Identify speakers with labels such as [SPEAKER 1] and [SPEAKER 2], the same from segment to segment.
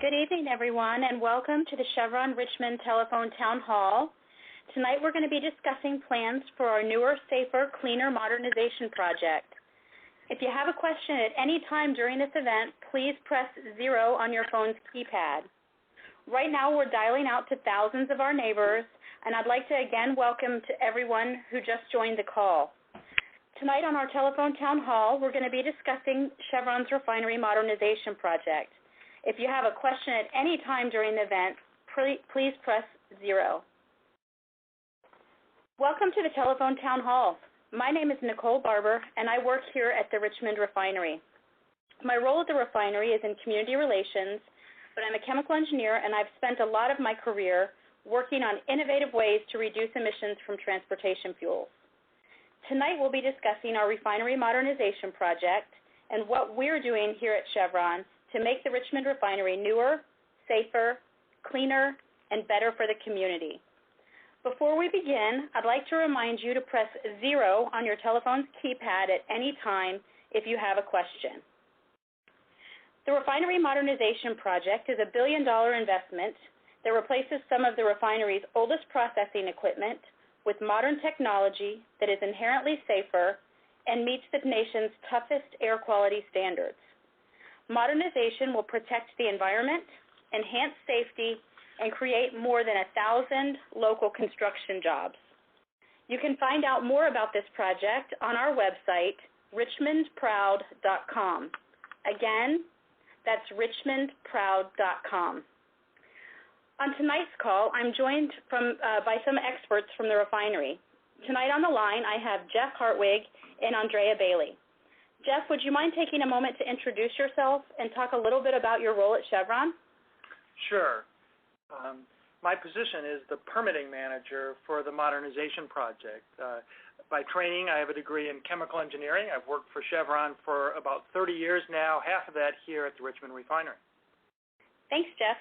[SPEAKER 1] Good evening, everyone, and welcome to the Chevron Richmond Telephone Town Hall. Tonight we're going to be discussing plans for our newer, safer, cleaner modernization project. If you have a question at any time during this event, please press 0 on your phone's keypad. Right now we're dialing out to thousands of our neighbors, and I'd like to again welcome to everyone who just joined the call. Tonight on our telephone town hall, we're going to be discussing Chevron's refinery modernization project. If you have a question at any time during the event, please press 0. Welcome to the telephone town hall. My name is Nicole Barber, and I work here at the Richmond Refinery. My role at the refinery is in community relations, but I'm a chemical engineer, and I've spent a lot of my career working on innovative ways to reduce emissions from transportation fuels. Tonight we'll be discussing our refinery modernization project and what we're doing here at Chevron to make the Richmond Refinery newer, safer, cleaner, and better for the community. Before we begin, I'd like to remind you to press 0 on your telephone's keypad at any time if you have a question. The Refinery Modernization Project is a $1 billion investment that replaces some of the refinery's oldest processing equipment with modern technology that is inherently safer and meets the nation's toughest air quality standards. Modernization will protect the environment, enhance safety, and create more than 1,000 local construction jobs. You can find out more about this project on our website, richmondproud.com. Again, that's richmondproud.com. On tonight's call, I'm joined by some experts from the refinery. Tonight on the line, I have Jeff Hartwig and Andrea Bailey. Jeff, would you mind taking a moment to introduce yourself and talk a little bit about your role at Chevron?
[SPEAKER 2] Sure. My position is the permitting manager for the modernization project. By training, I have a degree in chemical engineering. I've worked for Chevron for about 30 years now, half of that here at the Richmond Refinery.
[SPEAKER 1] Thanks, Jeff.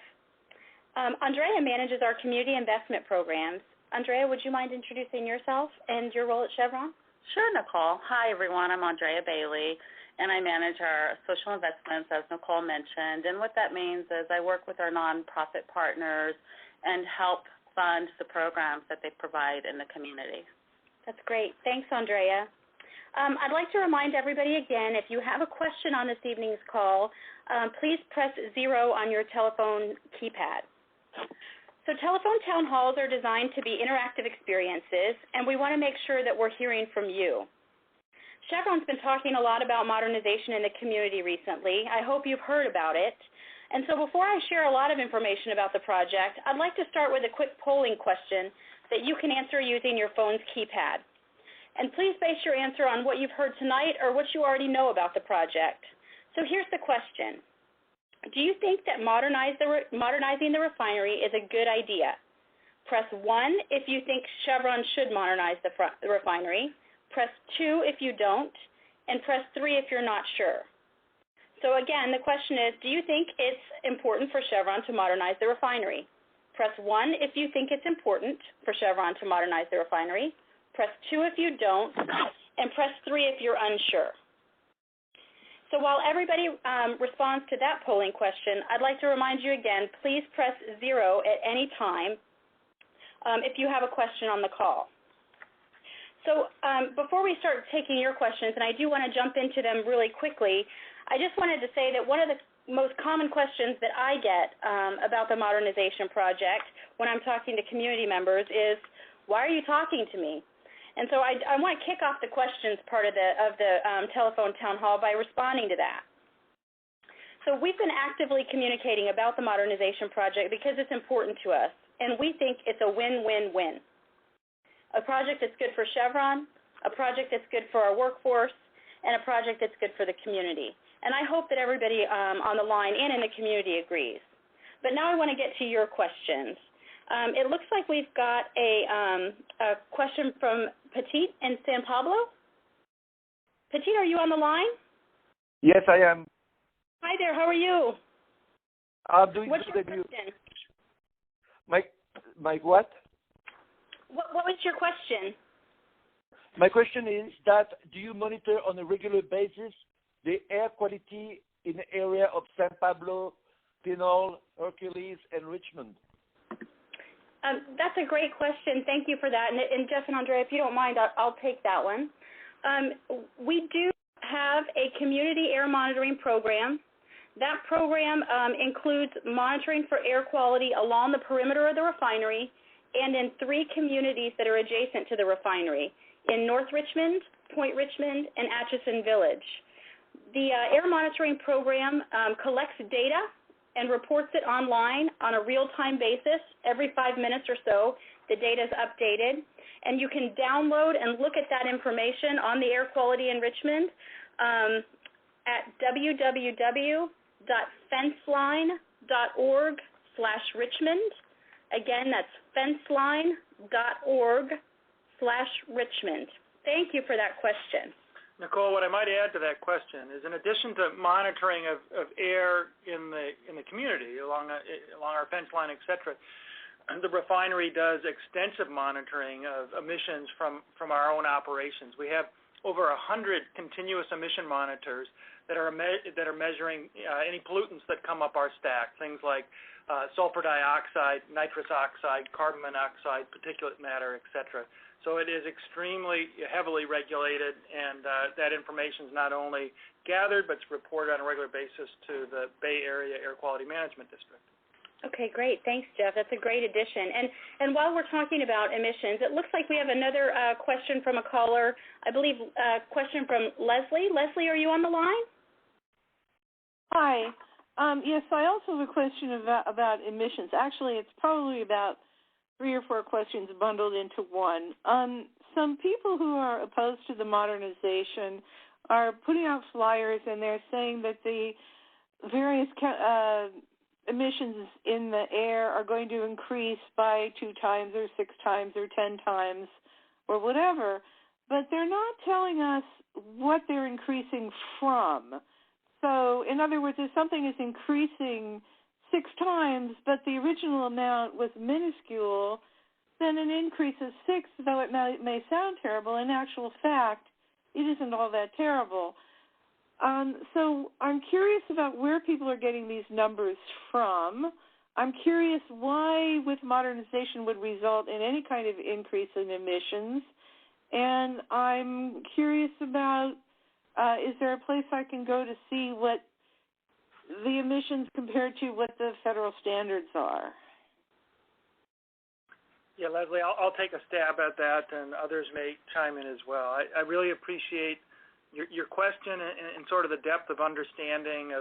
[SPEAKER 1] Andrea manages our community investment programs. Andrea, would you mind introducing yourself and your role at Chevron?
[SPEAKER 3] Sure, Nicole. Hi, everyone. I'm Andrea Bailey, and I manage our social investments, as Nicole mentioned. And what that means is I work with our nonprofit partners and help fund the programs that they provide in the community.
[SPEAKER 1] That's great. Thanks, Andrea. I'd like to remind everybody again, if you have a question on this evening's call, please press 0 on your telephone keypad. So telephone town halls are designed to be interactive experiences, and we want to make sure that we're hearing from you. Chevron's been talking a lot about modernization in the community recently. I hope you've heard about it. And so before I share a lot of information about the project, I'd like to start with a quick polling question that you can answer using your phone's keypad. And please base your answer on what you've heard tonight or what you already know about the project. So here's the question. Do you think that modernizing the refinery is a good idea? Press 1 if you think Chevron should modernize the refinery. Press 2 if you don't, and press 3 if you're not sure. So again, the question is, do you think it's important for Chevron to modernize the refinery? Press 1 if you think it's important for Chevron to modernize the refinery. Press 2 if you don't, and press 3 if you're unsure. So while everybody responds to that polling question, I'd like to remind you again, please press 0 at any time if you have a question on the call. So before we start taking your questions, and I do want to jump into them really quickly, I just wanted to say that one of the most common questions that I get about the modernization project when I'm talking to community members is, why are you talking to me? And so I want to kick off the questions part of the telephone town hall by responding to that. So we've been actively communicating about the modernization project because it's important to us, and we think it's a win-win-win. A project that's good for Chevron, a project that's good for our workforce, and a project that's good for the community. And I hope that everybody on the line and in the community agrees. But now I want to get to your questions. It looks like we've got a question from Petit in San Pablo. Petit, are you on the line?
[SPEAKER 4] Yes, I am.
[SPEAKER 1] Hi there. How are you?
[SPEAKER 4] I'm doing
[SPEAKER 1] What's
[SPEAKER 4] good.
[SPEAKER 1] your question?
[SPEAKER 4] My what?
[SPEAKER 1] What was your question?
[SPEAKER 4] My question is that do you monitor on a regular basis the air quality in the area of San Pablo Pinole, Hercules, and Richmond?
[SPEAKER 1] That's a great question. Thank you for that. And Jeff and Andrea, if you don't mind, I'll take that one. We do have a community air monitoring program. That program includes monitoring for air quality along the perimeter of the refinery and in 3 communities that are adjacent to the refinery, in North Richmond, Point Richmond, and Atchison Village. The air monitoring program collects data and reports it online on a real-time basis. Every 5 minutes or so, the data is updated, and you can download and look at that information on the air quality in Richmond at www.fenceline.org/Richmond. Again, that's fenceline.org/Richmond. Thank you for that question.
[SPEAKER 2] Nicole, what I might add to that question is, in addition to monitoring of air in the community along our fence line, et cetera, the refinery does extensive monitoring of emissions from our own operations. We have over 100 continuous emission monitors that are measuring any pollutants that come up our stack, things like sulfur dioxide, nitrous oxide, carbon monoxide, particulate matter, et cetera. So it is extremely heavily regulated, and that information is not only gathered, but it's reported on a regular basis to the Bay Area Air Quality Management District.
[SPEAKER 1] Okay, great. Thanks, Jeff. That's a great addition. And while we're talking about emissions, it looks like we have another question from a caller, I believe a question from Leslie. Leslie, are you on the line?
[SPEAKER 5] Hi. Yes, I also have a question about emissions. Actually, it's probably about 3 or 4 questions bundled into one. Some people who are opposed to the modernization are putting out flyers, and they're saying that the various emissions in the air are going to increase by 2 times or 6 times or 10 times or whatever, but they're not telling us what they're increasing from. So, in other words, if something is increasing 6 times, but the original amount was minuscule, then an increase of 6, though it may sound terrible, in actual fact, it isn't all that terrible. So I'm curious about where people are getting these numbers from. I'm curious why with modernization would result in any kind of increase in emissions. And I'm curious about, is there a place I can go to see what the emissions compared to what the federal standards are?
[SPEAKER 2] Yeah, Leslie, I'll take a stab at that, and others may chime in as well. I really appreciate your question and sort of the depth of understanding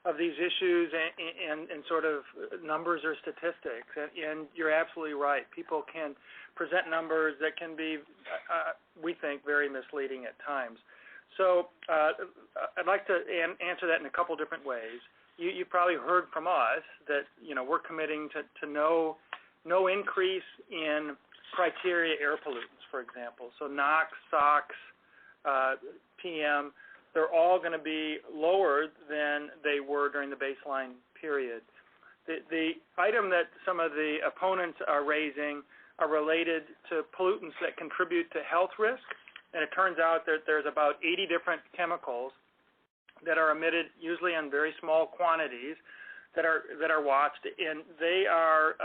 [SPEAKER 2] of these issues and sort of numbers or statistics. And you're absolutely right. People can present numbers that can be, we think, very misleading at times. So I'd like to answer that in a couple different ways. You probably heard from us that we're committing to no increase in criteria air pollutants, for example. So NOx, SOx, PM, they're all going to be lower than they were during the baseline period. The item that some of the opponents are raising are related to pollutants that contribute to health risk, and it turns out that there's about 80 different chemicals that are emitted, usually in very small quantities, that are watched, and they are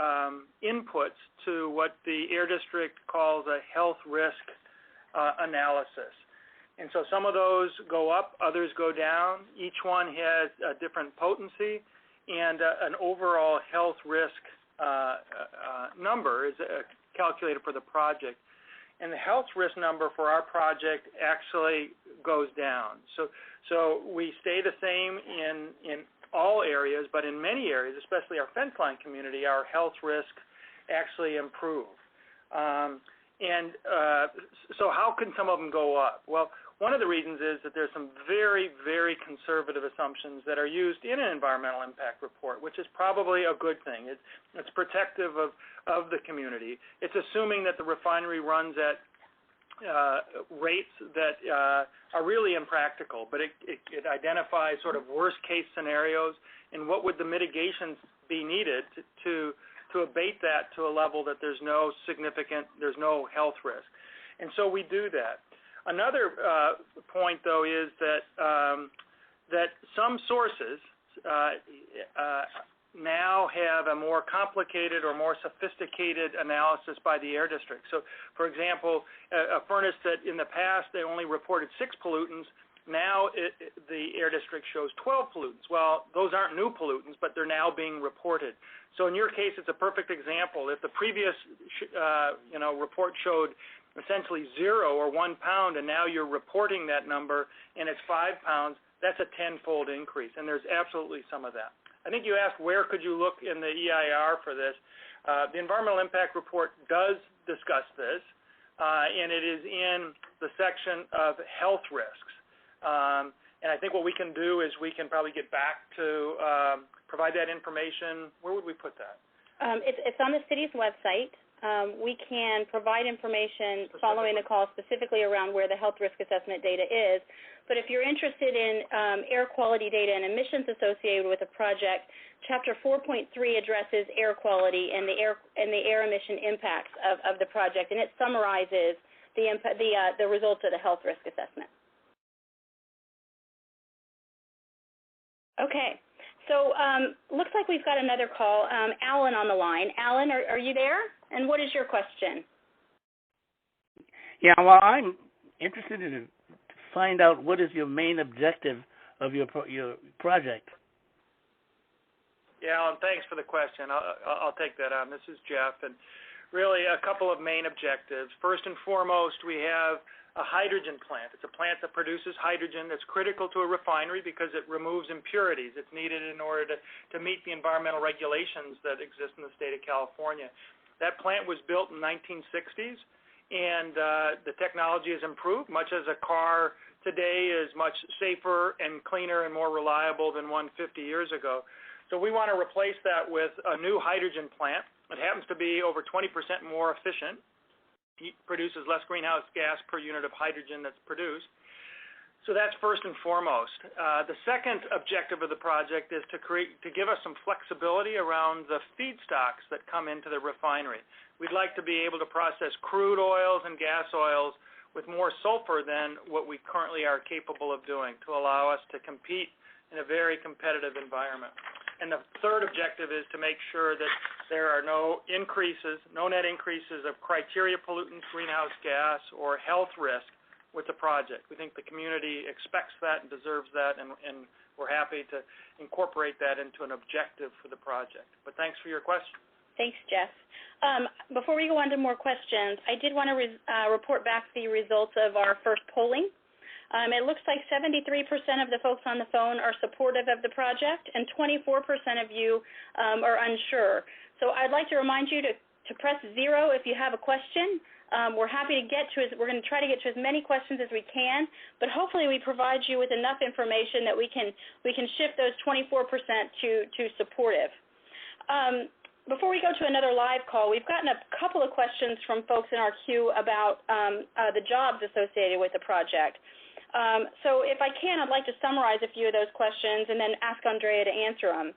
[SPEAKER 2] inputs to what the Air District calls a health risk analysis. And so some of those go up, others go down. Each one has a different potency, and an overall health risk number is calculated for the project. And the health risk number for our project actually goes down. So we stay the same in all areas, but in many areas, especially our fence line community, our health risk actually improve. So how can some of them go up? Well, one of the reasons is that there's some very, very conservative assumptions that are used in an environmental impact report, which is probably a good thing. It's protective of the community. It's assuming that the refinery runs at rates that are really impractical, but it identifies sort of worst case scenarios and what would the mitigations be needed to abate that to a level that there's no health risk. And so we do that. Another point, though, is that some sources, now have a more complicated or more sophisticated analysis by the air district. So, for example, a furnace that in the past they only reported 6 pollutants, now the air district shows 12 pollutants. Well, those aren't new pollutants, but they're now being reported. So in your case, it's a perfect example. If the previous report showed essentially 0 or 1 pound, and now you're reporting that number and it's 5 pounds, that's a 10-fold increase, and there's absolutely some of that. I think you asked where could you look in the EIR for this. The Environmental Impact Report does discuss this, and it is in the section of health risks. And I think what we can do is we can probably get back to provide that information. Where would we put that?
[SPEAKER 1] It's on the city's website. We can provide information following the call specifically around where the health risk assessment data is. But if you're interested in air quality data and emissions associated with a project, Chapter 4.3 addresses air quality and the air emission impacts of the project, and it summarizes the results of the health risk assessment. Okay. So looks like we've got another call. Alan on the line. Alan, are you there? And what is your question?
[SPEAKER 6] Yeah, well, I'm interested in find out what is your main objective of your project.
[SPEAKER 2] Yeah, Alan, thanks for the question. I'll take that on. This is Jeff, and really a couple of main objectives. First and foremost, we have a hydrogen plant. It's a plant that produces hydrogen that's critical to a refinery because it removes impurities. It's needed in order to meet the environmental regulations that exist in the state of California. That plant was built in the 1960s, and the technology has improved, much as a car today is much safer and cleaner and more reliable than one 50 years ago. So we want to replace that with a new hydrogen plant. It happens to be over 20% more efficient. It produces less greenhouse gas per unit of hydrogen that's produced. So that's first and foremost. The second objective of the project is to give us some flexibility around the feedstocks that come into the refinery. We'd like to be able to process crude oils and gas oils with more sulfur than what we currently are capable of doing to allow us to compete in a very competitive environment. And the third objective is to make sure that there are no net increases of criteria pollutants, greenhouse gas, or health risk with the project. We think the community expects that and deserves that, and we're happy to incorporate that into an objective for the project. But thanks for your question.
[SPEAKER 1] Thanks, Jeff. Before we go on to more questions, I did want to report back the results of our first polling. It looks like 73% of the folks on the phone are supportive of the project, and 24% of you are unsure. So I'd like to remind you to press 0 if you have a question. We're happy to we're going to try to get to as many questions as we can, but hopefully we provide you with enough information that we can shift those 24% to supportive. Before we go to another live call, we've gotten a couple of questions from folks in our queue about the jobs associated with the project. So if I can, I'd like to summarize a few of those questions and then ask Andrea to answer them.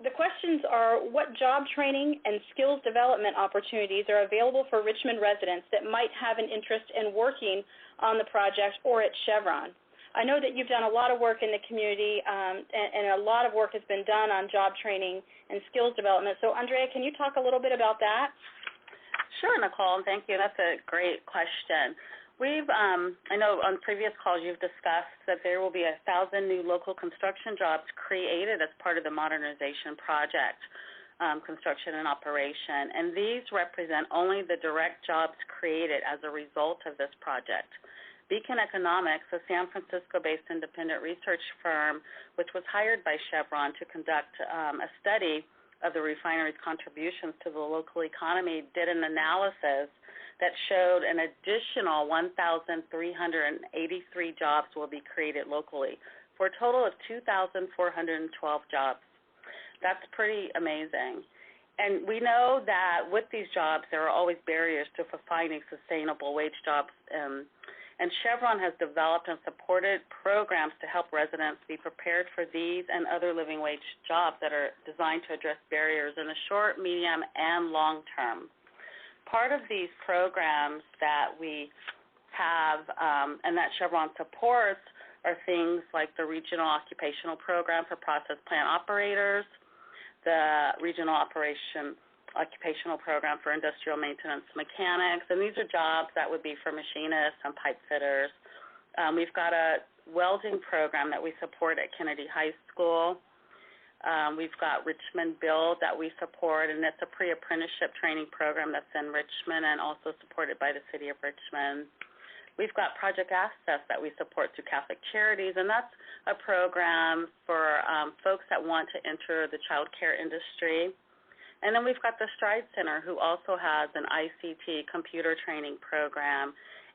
[SPEAKER 1] The questions are, what job training and skills development opportunities are available for Richmond residents that might have an interest in working on the project or at Chevron? I know that you've done a lot of work in the community, and a lot of work has been done on job training and skills development. So, Andrea, can you talk a little bit about that?
[SPEAKER 3] Sure, Nicole, and thank you. That's a great question. I know on previous calls you've discussed that there will be 1,000 new local construction jobs created as part of the modernization project, construction and operation, and these represent only the direct jobs created as a result of this project. Beacon Economics, a San Francisco-based independent research firm, which was hired by Chevron to conduct a study of the refinery's contributions to the local economy, did an analysis that showed an additional 1,383 jobs will be created locally, for a total of 2,412 jobs. That's pretty amazing. And we know that with these jobs, there are always barriers to finding sustainable wage jobs, and Chevron has developed and supported programs to help residents be prepared for these and other living wage jobs that are designed to address barriers in the short, medium, and long term. Part of these programs that we have and that Chevron supports are things like the Regional Occupational Program for Process Plant Operators, the Regional Occupational Program for Industrial Maintenance Mechanics, and these are jobs that would be for machinists and pipe fitters. We've got a welding program that we support at Kennedy High School. We've got Richmond Build that we support, and it's a pre-apprenticeship training program that's in Richmond and also supported by the City of Richmond. We've got Project Access that we support through Catholic Charities, and that's a program for folks that want to enter the child care industry. And then we've got the Stride Center, who also has an ICT computer training program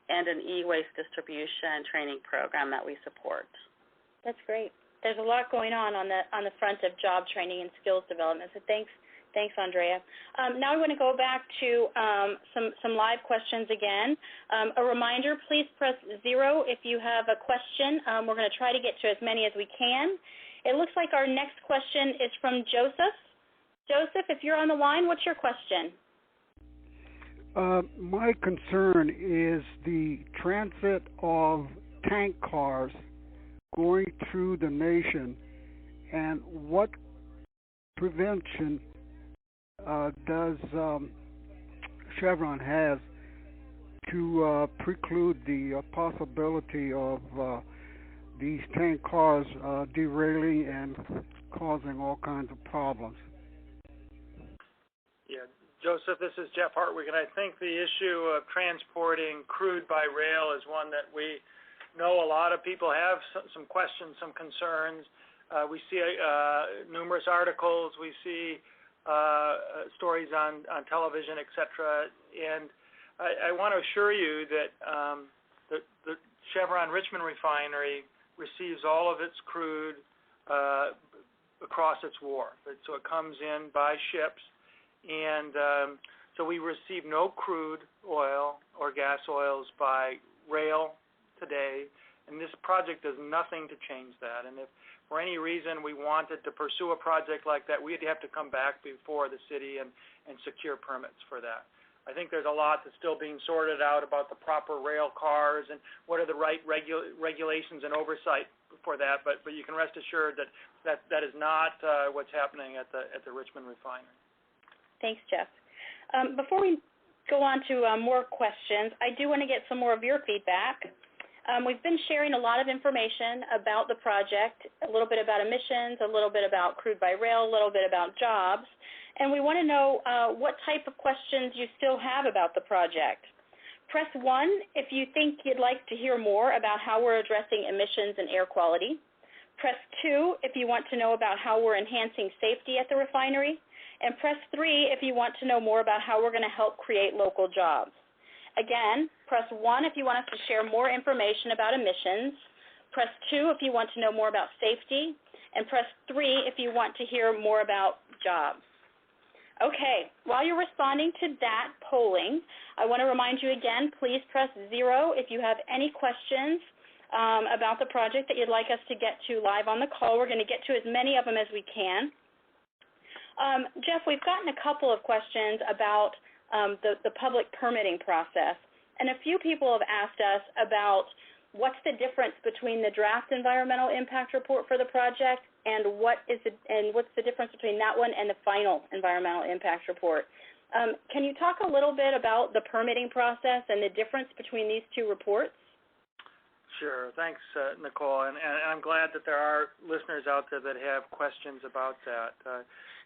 [SPEAKER 3] and an e-waste distribution training program that we support.
[SPEAKER 1] That's great. There's a lot going on the front of job training and skills development, so thanks, Andrea. Now I want to go back to some live questions again. A reminder, please press 0 if you have a question. We're going to try to get to as many as we can. It looks like our next question is from Joseph. Joseph, if you're on the line, what's your question?
[SPEAKER 7] My concern is the transit of tank cars going through the nation, and what prevention does Chevron have to preclude the possibility of these tank cars derailing and causing all kinds of problems?
[SPEAKER 2] Yeah, Joseph, this is Jeff Hartwig, and I think the issue of transporting crude by rail is one that we know a lot of people have some questions, some concerns. We see numerous articles. We see stories on television, etc. And I want to assure you that the Chevron Richmond refinery receives all of its crude across its wharf. So it comes in by ships, and so we receive no crude oil or gas oils by rail today, and this project does nothing to change that. And if for any reason we wanted to pursue a project like that, we'd have to come back before the city and secure permits for that. I think there's a lot that's still being sorted out about the proper rail cars and what are the right regulations and oversight for that, but you can rest assured that is not what's happening at the Richmond refinery.
[SPEAKER 1] Thanks, Jeff. Before we go on to more questions, I do want to get some more of your feedback. We've been sharing a lot of information about the project, a little bit about emissions, a little bit about crude by rail, a little bit about jobs, and we want to know what type of questions you still have about the project. Press 1 if you think you'd like to hear more about how we're addressing emissions and air quality. Press 2 if you want to know about how we're enhancing safety at the refinery. And press 3 if you want to know more about how we're going to help create local jobs. Again, press 1 if you want us to share more information about emissions. Press 2 if you want to know more about safety. And press 3 if you want to hear more about jobs. Okay, while you're responding to that polling, I want to remind you again, please press 0 if you have any questions about the project that you'd like us to get to live on the call. We're going to get to as many of them as we can. Jeff, we've gotten a couple of questions about the public permitting process, and a few people have asked us about what's the difference between the draft environmental impact report for the project and what's the difference between that one and the final environmental impact report. Can you talk a little bit about the permitting process and the difference between these two reports?
[SPEAKER 2] Sure. Thanks, Nicole. And I'm glad that there are listeners out there that have questions about that.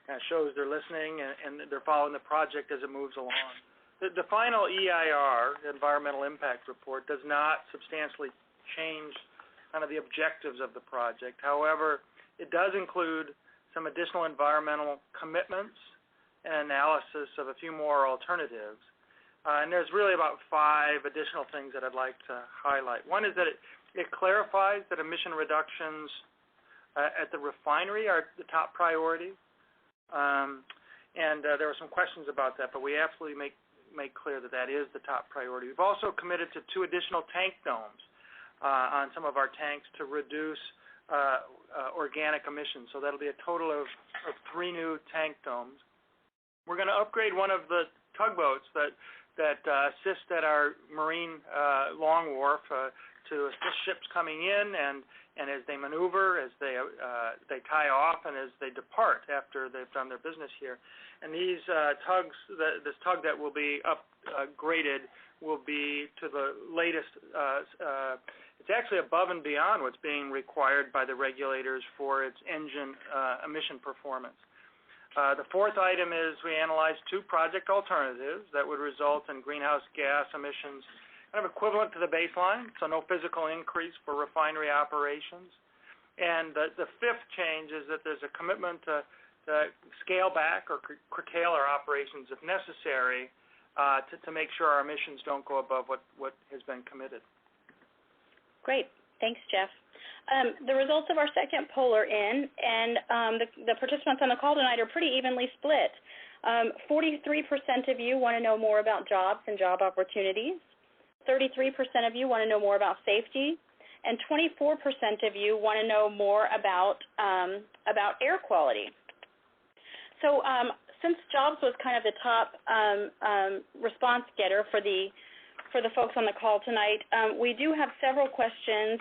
[SPEAKER 2] It shows they're listening and they're following the project as it moves along. The final EIR, Environmental Impact Report, does not substantially change kind of the objectives of the project. However, it does include some additional environmental commitments and analysis of a few more alternatives. And there's really about 5 additional things that I'd like to highlight. One is that it clarifies that emission reductions at the refinery are the top priority. There were some questions about that, but we absolutely make clear that that is the top priority. We've also committed to 2 additional tank domes on some of our tanks to reduce organic emissions. So that'll be a total of 3 new tank domes. We're going to upgrade one of the tugboats that that assist at our marine long wharf to assist ships coming in and as they maneuver, as they tie off, and as they depart after they've done their business here. And these tugs, this tug that will be upgraded will be to the latest. It's actually above and beyond what's being required by the regulators for its engine emission performance. The fourth item is we analyzed 2 project alternatives that would result in greenhouse gas emissions kind of equivalent to the baseline, so no physical increase for refinery operations. And the fifth change is that there's a commitment to scale back or curtail our operations if necessary to make sure our emissions don't go above what has been committed.
[SPEAKER 1] Great. Thanks, Jeff. The results of our second poll are in, and the participants on the call tonight are pretty evenly split. 43% of you want to know more about jobs and job opportunities. 33% of you want to know more about safety, and 24% of you want to know more about air quality. So since jobs was kind of the top response getter for the folks on the call tonight, we do have several questions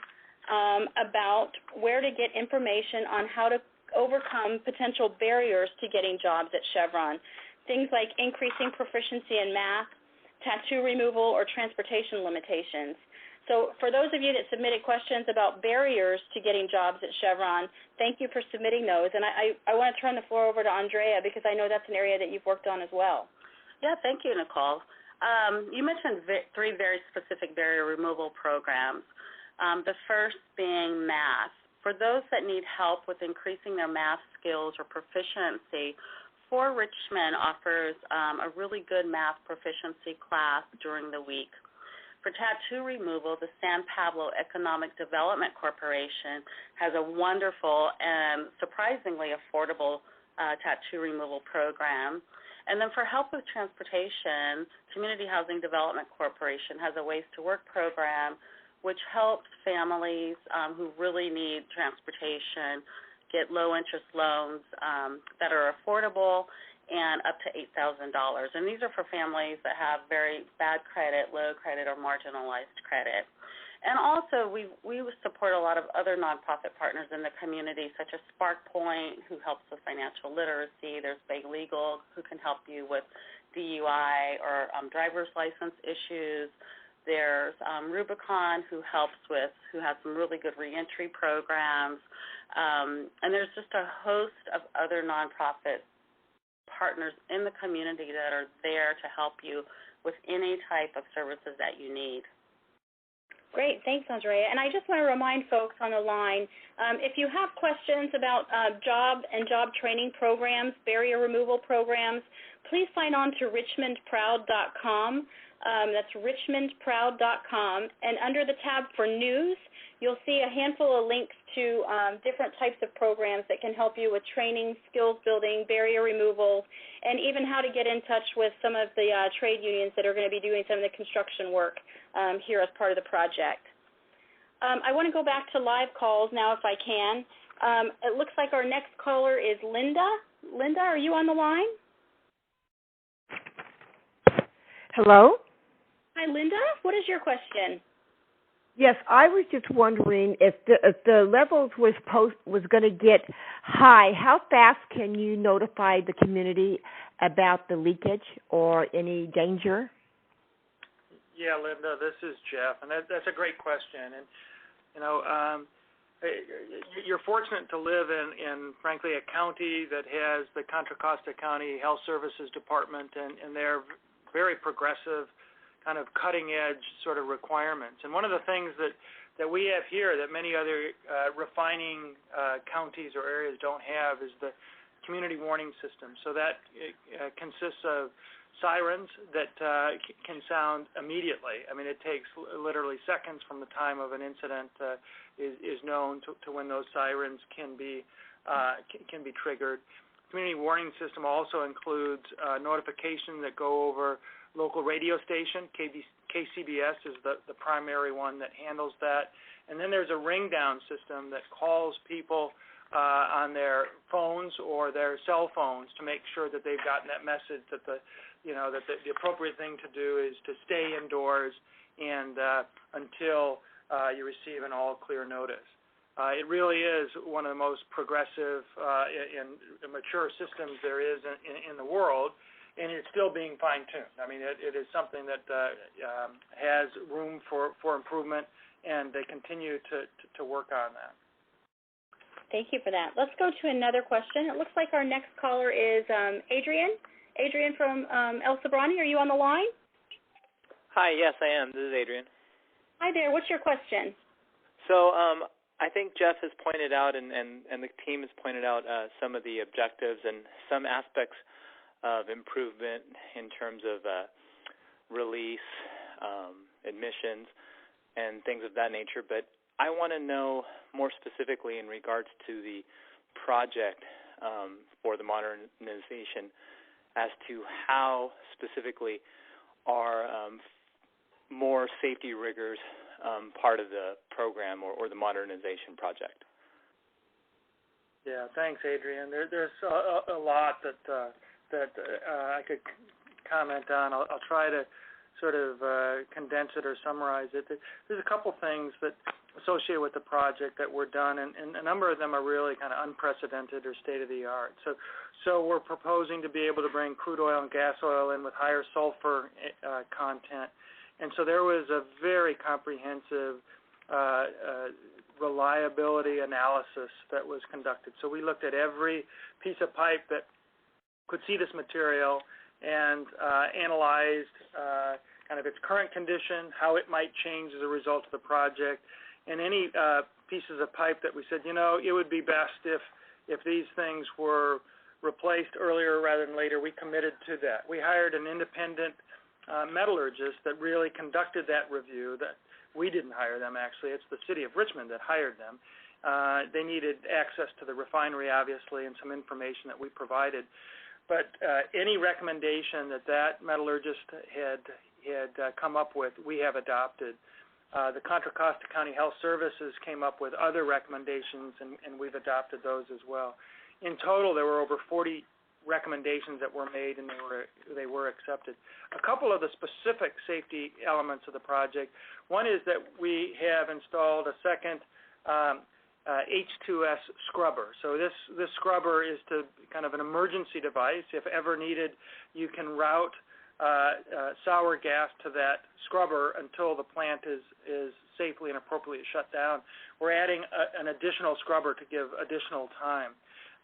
[SPEAKER 1] about where to get information on how to overcome potential barriers to getting jobs at Chevron. Things like increasing proficiency in math, tattoo removal, or transportation limitations. So for those of you that submitted questions about barriers to getting jobs at Chevron, thank you for submitting those. And I want to turn the floor over to Andrea because I know that's an area that you've worked on as well.
[SPEAKER 3] Yeah, thank you, Nicole. You mentioned 3 very specific barrier removal programs. The first being math. For those that need help with increasing their math skills or proficiency, Fort Richmond offers a really good math proficiency class during the week. For tattoo removal, the San Pablo Economic Development Corporation has a wonderful and surprisingly affordable tattoo removal program. And then for help with transportation, Community Housing Development Corporation has a Ways to Work program which helps families who really need transportation get low-interest loans that are affordable and up to $8,000. And these are for families that have very bad credit, low credit, or marginalized credit. And also, we support a lot of other nonprofit partners in the community, such as Spark Point, who helps with financial literacy. There's Bay Legal, who can help you with DUI or driver's license issues. There's Rubicon, who has some really good reentry programs. And there's just a host of other nonprofit partners in the community that are there to help you with any type of services that you need.
[SPEAKER 1] Great. Thanks, Andrea. And I just want to remind folks on the line, if you have questions about job and job training programs, barrier removal programs, please sign on to richmondproud.com. That's richmondproud.com. And under the tab for news, you'll see a handful of links to different types of programs that can help you with training, skills building, barrier removal, and even how to get in touch with some of the trade unions that are going to be doing some of the construction work here as part of the project. I want to go back to live calls now if I can. It looks like our next caller is Linda. Linda, are you on the line?
[SPEAKER 8] Hello?
[SPEAKER 1] Hi, Linda. What is your question?
[SPEAKER 8] Yes, I was just wondering if the levels was going to get high, how fast can you notify the community about the leakage or any danger?
[SPEAKER 2] Yeah, Linda, this is Jeff, and that's a great question. And you're fortunate to live in frankly, a county that has the Contra Costa County Health Services Department, and they're very progressive, kind of cutting-edge sort of requirements. And one of the things that we have here that many other refining counties or areas don't have is the community warning system. So that consists of sirens that can sound immediately. I mean, it takes literally seconds from the time of an incident is known to when those sirens can be triggered. Community warning system also includes notification that go over local radio station. KCBS is the primary one that handles that. And then there's a ring down system that calls people on their phones or their cell phones to make sure that they've gotten that message that the that the appropriate thing to do is to stay indoors and until you receive an all-clear notice. It really is one of the most progressive and mature systems there is in the world, and it's still being fine-tuned. I mean, it is something that has room for improvement, and they continue to work on that.
[SPEAKER 1] Thank you for that. Let's go to another question. It looks like our next caller is Adrian. Adrian from El Sobrani, are you on the line?
[SPEAKER 9] Hi, yes, I am. This is Adrian.
[SPEAKER 1] Hi there. What's your question?
[SPEAKER 9] So I think Jeff has pointed out and the team has pointed out some of the objectives and some aspects of improvement in terms of release, admissions, and things of that nature. But I want to know more specifically in regards to the project for the modernization as to how specifically are more safety rigors part of the program or the modernization project.
[SPEAKER 2] Yeah, thanks, Adrian. There's a lot that I could comment on. I'll try to sort of condense it or summarize it. There's a couple things that associated with the project that were done, and a number of them are really kind of unprecedented or state-of-the-art. So we're proposing to be able to bring crude oil and gas oil in with higher sulfur content. And so there was a very comprehensive reliability analysis that was conducted. So we looked at every piece of pipe that could see this material and analyzed kind of its current condition, how it might change as a result of the project, and any pieces of pipe that we said, it would be best if these things were replaced earlier rather than later. We committed to that. We hired an independent metallurgist that really conducted that review. That we didn't hire them, actually. It's the city of Richmond that hired them. They needed access to the refinery, obviously, and some information that we provided. But any recommendation that metallurgist had come up with, we have adopted. The Contra Costa County Health Services came up with other recommendations, and we've adopted those as well. In total, there were over 40 recommendations that were made, and they were accepted. A couple of the specific safety elements of the project. One is that we have installed a second H2S scrubber. So this scrubber is kind of an emergency device. If ever needed, you can route sour gas to that scrubber until the plant is safely and appropriately shut down. We're adding an additional scrubber to give additional time.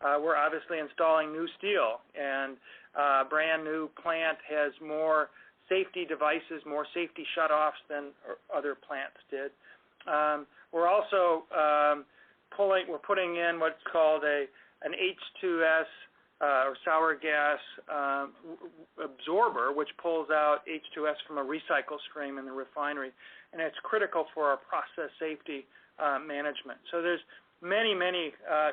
[SPEAKER 2] We're obviously installing new steel, and a brand new plant has more safety devices, more safety shutoffs than other plants did. We're also putting in what's called an H2S or sour gas absorber, which pulls out H2S from a recycle stream in the refinery, and it's critical for our process safety management. So there's many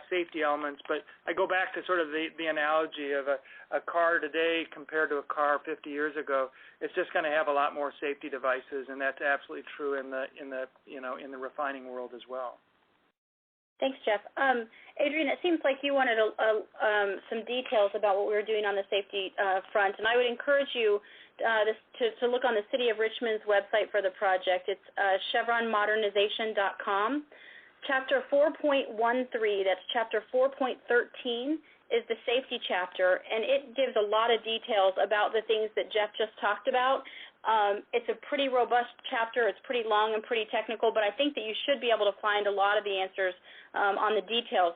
[SPEAKER 2] safety elements, but I go back to sort of the analogy of a car today compared to a car 50 years ago. It's just going to have a lot more safety devices, and that's absolutely true in the refining world as well.
[SPEAKER 1] Thanks, Jeff. Adrian, it seems like you wanted some details about what we were doing on the safety front, and I would encourage you to look on the City of Richmond's website for the project. It's chevronmodernization.com. Chapter 4.13, that's Chapter 4.13, is the safety chapter, and it gives a lot of details about the things that Jeff just talked about. It's a pretty robust chapter. It's pretty long and pretty technical, but I think that you should be able to find a lot of the answers on the details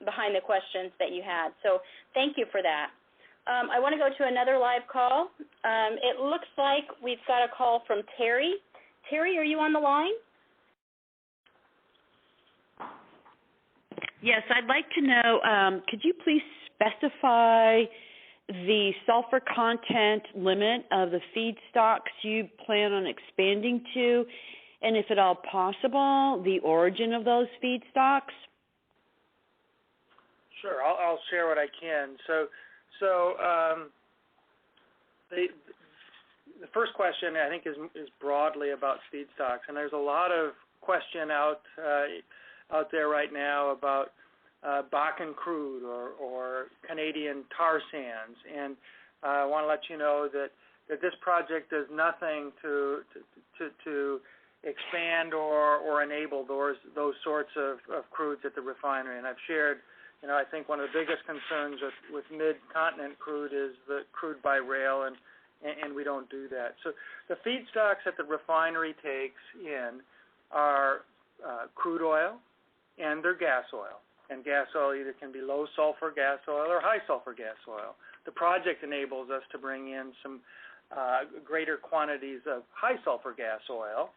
[SPEAKER 1] behind the questions that you had. So thank you for that. I want to go to another live call. It looks like we've got a call from Terry. Terry, are you on the line?
[SPEAKER 10] Yes, I'd like to know, could you please specify the sulfur content limit of the feedstocks you plan on expanding to, and if at all possible, the origin of those feedstocks?
[SPEAKER 2] Sure, I'll share what I can. So the first question, I think, is broadly about feedstocks, and there's a lot of question out there right now about Bakken crude or Canadian tar sands, and I want to let you know that this project does nothing to expand or enable those sorts of crudes at the refinery. And I've shared, I think one of the biggest concerns with mid-continent crude is the crude by rail, and we don't do that. So the feedstocks that the refinery takes in are crude oil and their gas oil. And gas oil either can be low sulfur gas oil or high sulfur gas oil. The project enables us to bring in some greater quantities of high sulfur gas oil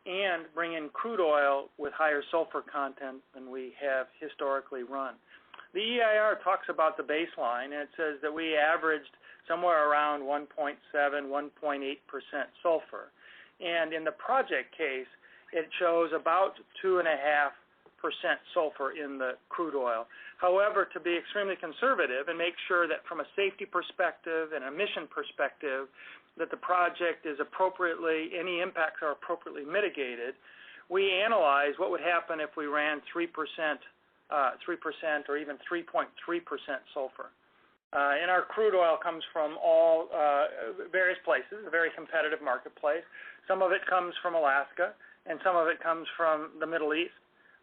[SPEAKER 2] and bring in crude oil with higher sulfur content than we have historically run. The EIR talks about the baseline, and it says that we averaged somewhere around 1.7, 1.8% sulfur. And in the project case, it shows about 2.5% sulfur in the crude oil. However, to be extremely conservative and make sure that from a safety perspective and emission perspective that the project is any impacts are appropriately mitigated, we analyze what would happen if we ran 3% or even 3.3% sulfur. And our crude oil comes from all various places, a very competitive marketplace. Some of it comes from Alaska, and some of it comes from the Middle East.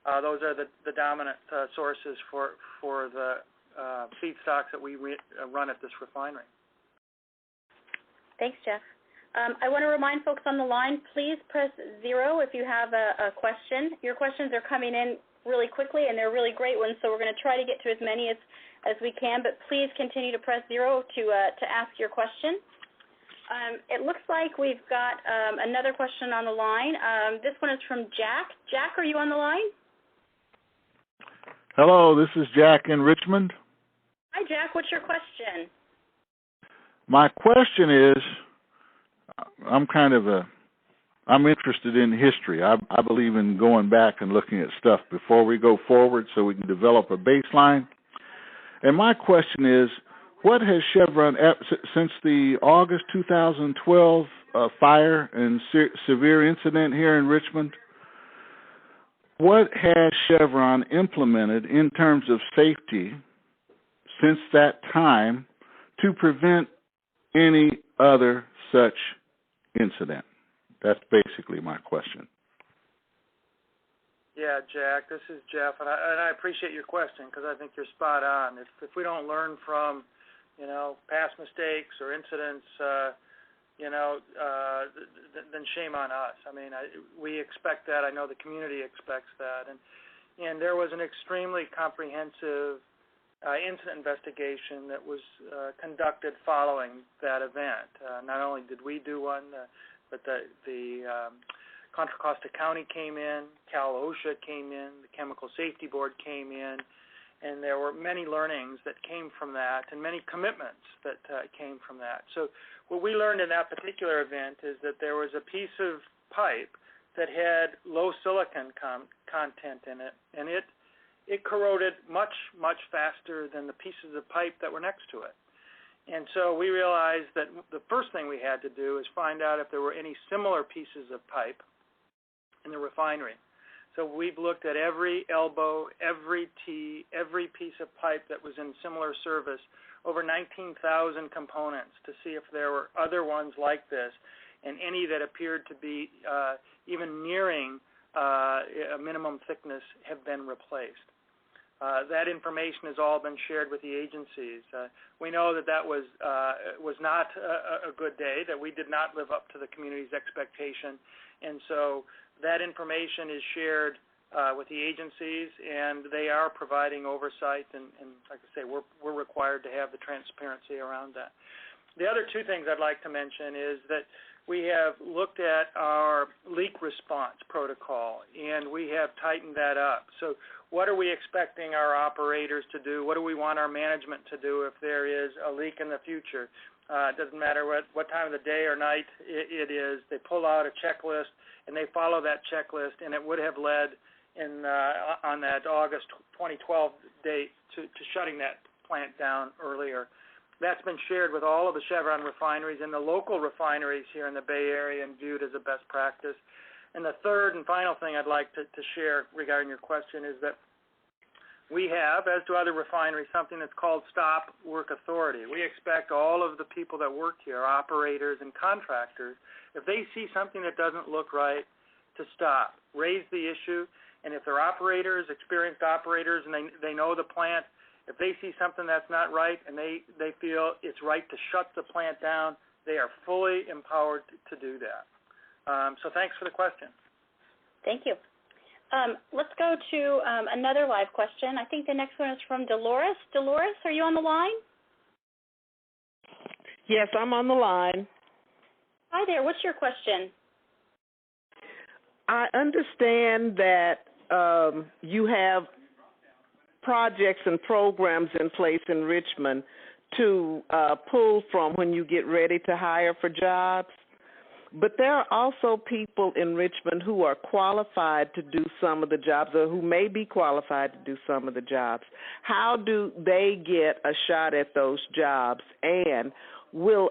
[SPEAKER 2] Those are the dominant sources for the feedstocks that we run at this refinery.
[SPEAKER 1] Thanks, Jeff. I want to remind folks on the line, please press 0 if you have a question. Your questions are coming in really quickly, and they're really great ones, so we're going to try to get to as many as we can, but please continue to press 0 to ask your question. It looks like we've got another question on the line. This one is from Jack. Jack, are you on the line?
[SPEAKER 11] Hello, this is Jack in Richmond.
[SPEAKER 1] Hi, Jack. What's your question?
[SPEAKER 11] My question is, I'm interested in history. I believe in going back and looking at stuff before we go forward so we can develop a baseline. And my question is, what has Chevron, since the August 2012 fire and severe incident here in Richmond, what has Chevron implemented in terms of safety since that time to prevent any other such incident? That's basically my question.
[SPEAKER 2] Yeah, Jack, this is Jeff, and I appreciate your question because I think you're spot on. If we don't learn from, past mistakes or incidents, then shame on us. I mean, we expect that. I know the community expects that, and there was an extremely comprehensive incident investigation that was conducted following that event. Not only did we do one, but the Contra Costa County came in, Cal OSHA came in, the Chemical Safety Board came in, and there were many learnings that came from that and many commitments that came from that. So what we learned in that particular event is that there was a piece of pipe that had low silicon content in it, and it corroded much, much faster than the pieces of pipe that were next to it. And so we realized that the first thing we had to do is find out if there were any similar pieces of pipe in the refinery. So we've looked at every elbow, every tee, every piece of pipe that was in similar service, over 19,000 components, to see if there were other ones like this, and any that appeared to be even nearing a minimum thickness have been replaced. That information has all been shared with the agencies. We know that was not a good day, that we did not live up to the community's expectation, and so that information is shared with the agencies, and they are providing oversight, and like I say, we're required to have the transparency around that. The other two things I'd like to mention is that we have looked at our leak response protocol, and we have tightened that up. So what are we expecting our operators to do? What do we want our management to do if there is a leak in the future? It doesn't matter what time of the day or night it is. They pull out a checklist, and they follow that checklist, and it would have led on that August 2012 date to shutting that plant down earlier. That's been shared with all of the Chevron refineries and the local refineries here in the Bay Area and viewed as a best practice. And the third and final thing I'd like to share regarding your question is that We have, as do other refineries, something that's called Stop Work Authority. We expect all of the people that work here, operators and contractors, if they see something that doesn't look right, to stop, raise the issue, and if they're operators, experienced operators, and they know the plant, if they see something that's not right and they feel it's right to shut the plant down, they are fully empowered to do that. So thanks for the question.
[SPEAKER 1] Thank you. Let's go to another live question. I think the next one is from Dolores. Dolores, are you on the line?
[SPEAKER 12] Yes, I'm on the line.
[SPEAKER 1] Hi there. What's your question?
[SPEAKER 12] I understand that you have projects and programs in place in Richmond to pull from when you get ready to hire for jobs. But there are also people in Richmond who are qualified to do some of the jobs or who may be qualified to do some of the jobs. How do they get a shot at those jobs? And will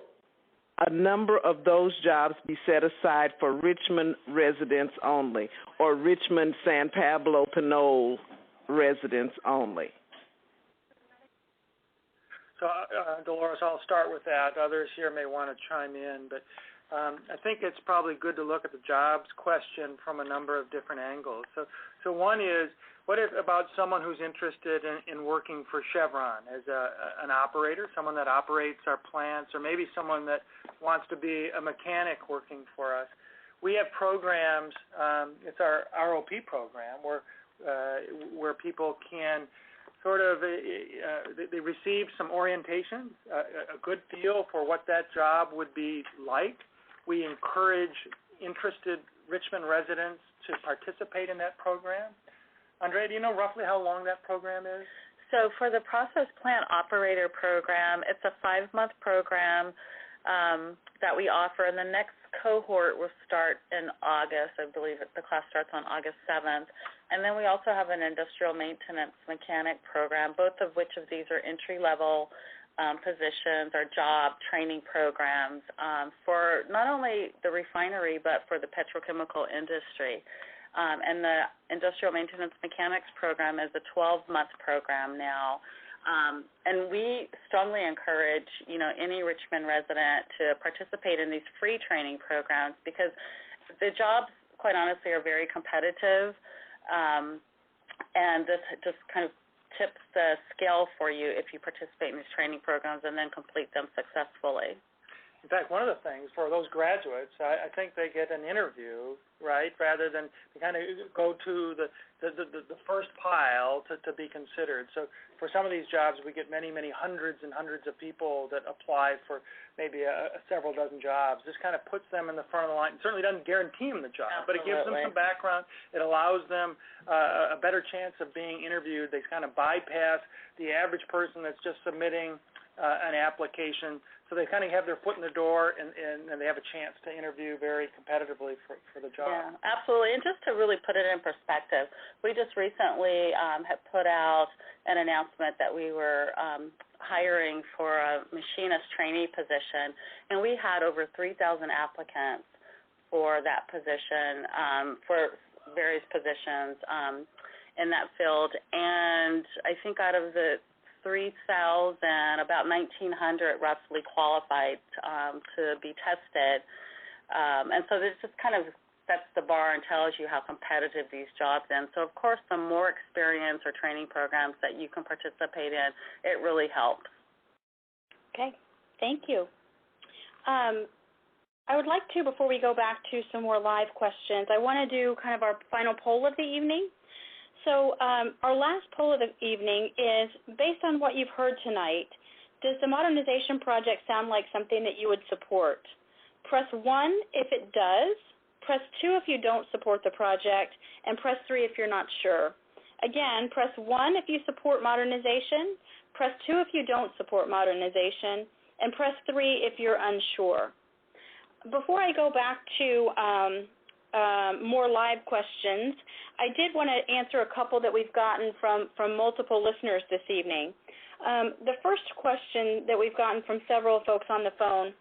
[SPEAKER 12] a number of those jobs be set aside for Richmond residents only or Richmond, San Pablo, Pinole residents only?
[SPEAKER 2] So, Dolores, I'll start with that. Others here may want to chime in, but I think it's probably good to look at the jobs question from a number of different angles. So one is, what if about someone who's interested in working for Chevron as an operator, someone that operates our plants, or maybe someone that wants to be a mechanic working for us? We have programs, it's our ROP program, where people can sort of, they receive some orientation, a good feel for what that job would be like. We encourage interested Richmond residents to participate in that program. Andrea, do you know roughly how long that program is?
[SPEAKER 3] So for the process plant operator program, it's a 5-month program that we offer, and the next cohort will start in August. I believe the class starts on August 7th. And then we also have an industrial maintenance mechanic program, both of which of these are entry-level positions or job training programs for not only the refinery but for the petrochemical industry. And the industrial maintenance mechanics program is a 12-month program now. And we strongly encourage, any Richmond resident to participate in these free training programs because the jobs, quite honestly, are very competitive. And this just kind of tips the scale for you if you participate in these training programs and then complete them successfully.
[SPEAKER 2] In fact, one of the things for those graduates, I think they get an interview, right, rather than they kind of go to the first pile to be considered. So for some of these jobs, we get many hundreds and hundreds of people that apply for maybe several dozen jobs. This kind of puts them in the front of the line. It certainly doesn't guarantee them the job,
[SPEAKER 3] Absolutely.
[SPEAKER 2] but it gives them some background. It allows them a better chance of being interviewed. They kind of bypass the average person that's just submitting an application. So they kind of have their foot in the door, and they have a chance to interview very competitively for the job.
[SPEAKER 3] Yeah, absolutely. And just to really put it in perspective, we just recently have put out an announcement that we were hiring for a machinist trainee position, and we had over 3,000 applicants for that position, for various positions in that field. And I think out of the 3,000, about 1,900 roughly qualified to be tested. And so this just kind of sets the bar and tells you how competitive these jobs are. So, of course, the more experience or training programs that you can participate in, it really helps.
[SPEAKER 1] Okay. Thank you. I would like to, before we go back to some more live questions, I want to do kind of our final poll of the evening. So our last poll of the evening is, based on what you've heard tonight, does the modernization project sound like something that you would support? Press 1 if it does, press 2 if you don't support the project, and press 3 if you're not sure. Again, press 1 if you support modernization, press 2 if you don't support modernization, and press 3 if you're unsure. Before I go back to more live questions, I did want to answer a couple that we've gotten from multiple listeners this evening. The first question that we've gotten from several folks on the phone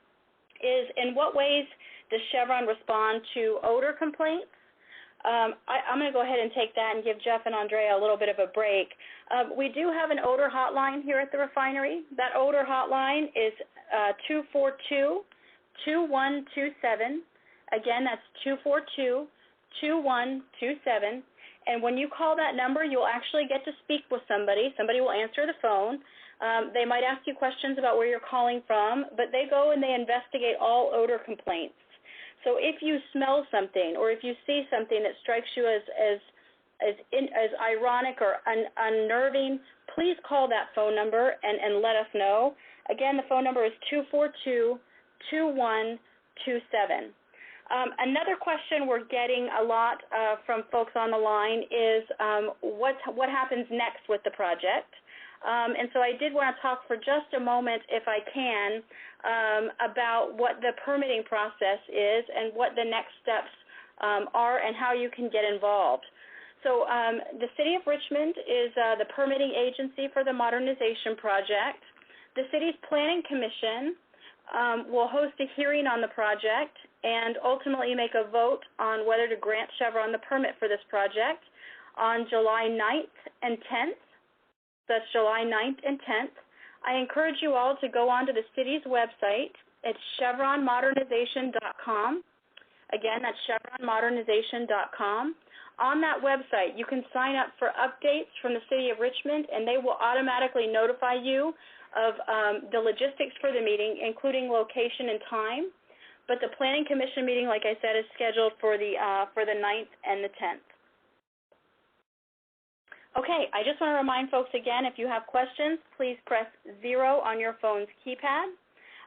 [SPEAKER 1] is, in what ways does Chevron respond to odor complaints? I'm going to go ahead and take that and give Jeff and Andrea a little bit of a break. We do have an odor hotline here at the refinery. That odor hotline is 242-2127. Again, that's 242-2127. And when you call that number, you'll actually get to speak with somebody. Somebody will answer the phone. They might ask you questions about where you're calling from, but they go and they investigate all odor complaints. So if you smell something or if you see something that strikes you as ironic or unnerving, please call that phone number and let us know. Again, the phone number is 242-2127. Another question we're getting a lot from folks on the line is what happens next with the project. And so I did want to talk for just a moment, if I can, about what the permitting process is and what the next steps are and how you can get involved. So the City of Richmond is the permitting agency for the modernization project. The city's Planning Commission will host a hearing on the project and ultimately make a vote on whether to grant Chevron the permit for this project on July 9th and 10th. That's July 9th and 10th. I encourage you all to go onto the city's website. It's chevronmodernization.com. Again, that's chevronmodernization.com. On that website, you can sign up for updates from the City of Richmond, and they will automatically notify you of the logistics for the meeting, including location and time. But the Planning Commission meeting, like I said, is scheduled for the 9th and the 10th. Okay, I just want to remind folks again, if you have questions, please press 0 on your phone's keypad.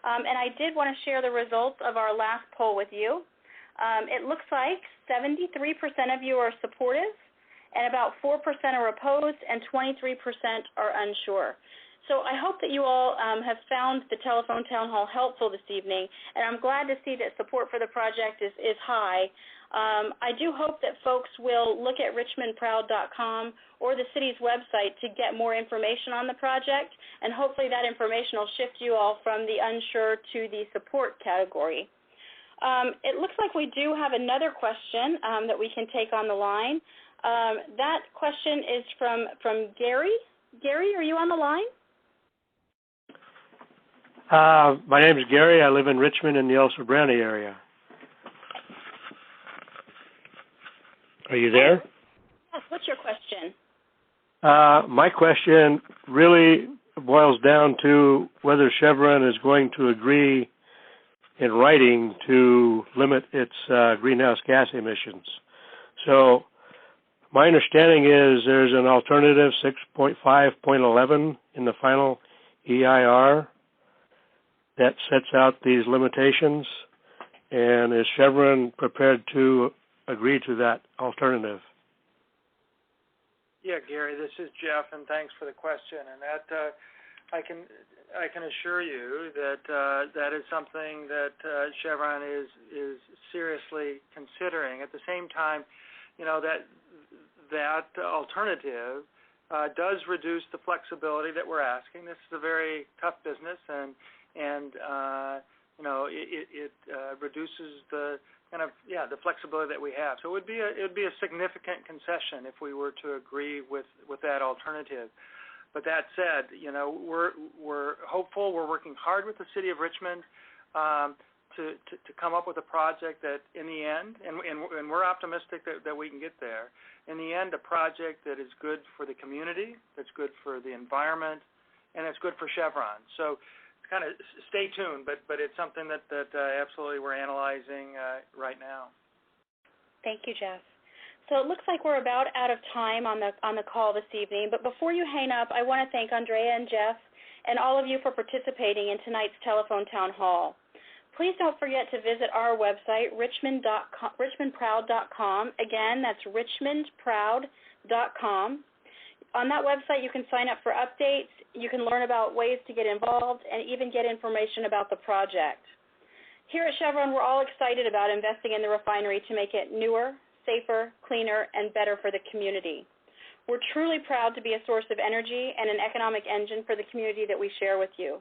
[SPEAKER 1] And I did want to share the results of our last poll with you. It looks like 73% of you are supportive, and about 4% are opposed, and 23% are unsure. So I hope that you all have found the telephone town hall helpful this evening, and I'm glad to see that support for the project is high. I do hope that folks will look at richmondproud.com or the city's website to get more information on the project, and hopefully that information will shift you all from the unsure to the support category. It looks like we do have another question that we can take on the line. That question is from Gary. Gary, are you on the line?
[SPEAKER 13] My name is Gary. I live in Richmond in the El Sobrante area. Are you there?
[SPEAKER 1] Yes, what's your question?
[SPEAKER 13] My question really boils down to whether Chevron is going to agree in writing to limit its greenhouse gas emissions. So my understanding is there's an alternative 6.5.11 in the final EIR that sets out these limitations, and is Chevron prepared to agree to that alternative?
[SPEAKER 2] Yeah, Gary, this is Jeff, and thanks for the question. And that I can assure you that that is something that Chevron is seriously considering. At the same time, you know, that alternative does reduce the flexibility that we're asking. This is a very tough business, and you know, it reduces the the flexibility that we have. So it would be a significant concession if we were to agree with that alternative. But that said, you know, we're hopeful. We're working hard with the City of Richmond to come up with a project that, in the end, and we're optimistic that we can get there. In the end, a project that is good for the community, that's good for the environment, and it's good for Chevron. So kind of stay tuned, but it's something that absolutely we're analyzing right now.
[SPEAKER 1] Thank you, Jeff. So it looks like we're about out of time on the call this evening, but before you hang up, I want to thank Andrea and Jeff and all of you for participating in tonight's telephone town hall. Please don't forget to visit our website, richmondproud.com. Again, that's richmondproud.com. On that website, you can sign up for updates, you can learn about ways to get involved, and even get information about the project. Here at Chevron, we're all excited about investing in the refinery to make it newer, safer, cleaner, and better for the community. We're truly proud to be a source of energy and an economic engine for the community that we share with you.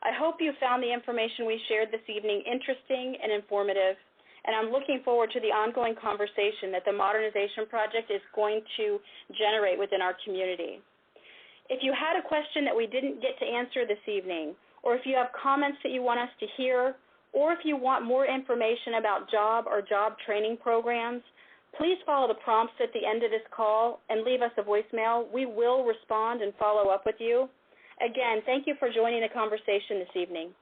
[SPEAKER 1] I hope you found the information we shared this evening interesting and informative, and I'm looking forward to the ongoing conversation that the Modernization Project is going to generate within our community. If you had a question that we didn't get to answer this evening, or if you have comments that you want us to hear, or if you want more information about job or job training programs, please follow the prompts at the end of this call and leave us a voicemail. We will respond and follow up with you. Again, thank you for joining the conversation this evening.